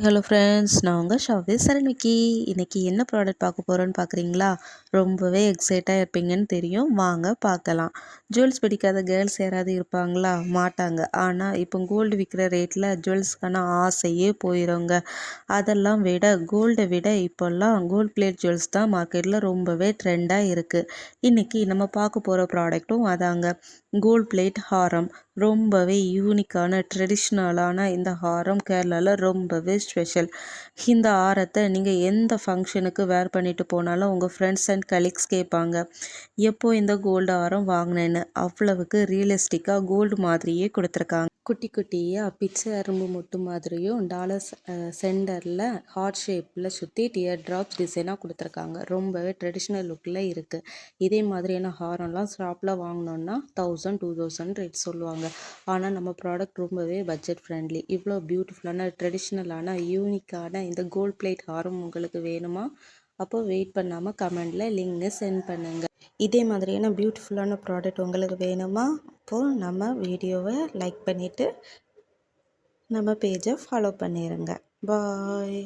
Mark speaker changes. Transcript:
Speaker 1: Hello friends, நான் உங்கள் ஷாவே சரண்விக்கி. இன்றைக்கி என்ன ப்ராடக்ட் பார்க்க போகிறோன்னு பார்க்குறீங்களா? ரொம்பவே எக்ஸைட்டாக இருப்பீங்கன்னு தெரியும். வாங்க பார்க்கலாம். ஜுவல்ஸ் பிடிக்காத கேர்ள்ஸ் யாராவது இருப்பாங்களா? மாட்டாங்க. ஆனால் இப்போ கோல்டு விற்கிற ரேட்டில் ஜுவல்ஸ்க்கான ஆசையே போயிடுங்க. அதெல்லாம் விட கோல்டை விட இப்போல்லாம் கோல்ட் பிளேட் ஜுவல்ஸ் தான் மார்க்கெட்டில் ரொம்பவே ட்ரெண்டாக இருக்குது. இன்றைக்கி நம்ம பார்க்க போகிற ப்ராடக்ட்டும் அதாங்க. கோல்ட் பிளேட் ஹாரம். ரொம்பவே யூனிக்கான ட்ரெடிஷ்னலான இந்த ஹாரம் கேரளாவில் ரொம்பவே ஸ்பெஷல். இந்த ஹாரத்தை நீங்கள் எந்த ஃபங்க்ஷனுக்கு வேர் பண்ணிட்டு போனாலும் உங்கள் ஃப்ரெண்ட்ஸ் அண்ட் கலீக்ஸ் கேட்பாங்க, எப்போ இந்த கோல்டு ஹாரம் வாங்கினேன்னு. அவ்வளவுக்கு ரியலிஸ்டிக்காக கோல்டு மாதிரியே கொடுத்துருக்காங்க. குட்டி குட்டியாக பிச்சை அரும்பு மொட்டு மாதிரியும் டாலர்ஸ் சென்டரில் ஹார்ட் ஷேப்பில் சுற்றி டியர் ட்ராப்ஸ் டிசைனாக கொடுத்துருக்காங்க. ரொம்பவே ட்ரெடிஷ்னல் லுக்கில் இருக்குது. இதே மாதிரியான ஹாரம்லாம் ஷாப்பில் வாங்கினோன்னா 1000-2000 ரேட் சொல்லுவாங்க. ஆனால் நம்ம ப்ராடக்ட் ரொம்பவே பட்ஜெட் ஃப்ரெண்ட்லி. இவ்வளோ பியூட்டிஃபுல்லான ட்ரெடிஷ்னலான யூனிக்கான இந்த கோல்ட் பிளேட் ஹாரம் உங்களுக்கு வேணுமா? அப்போ வெயிட் பண்ணாமல் கமெண்டில் லிங்க் சென்ட் பண்ணுங்கள். இதே மாதிரியான பியூட்டிஃபுல்லான ப்ராடக்ட் உங்களுக்கு வேணுமா? அப்போது நம்ம வீடியோவை லைக் பண்ணிவிட்டு நம்ம பேஜை ஃபாலோ பண்ணிடுங்க. பாய்.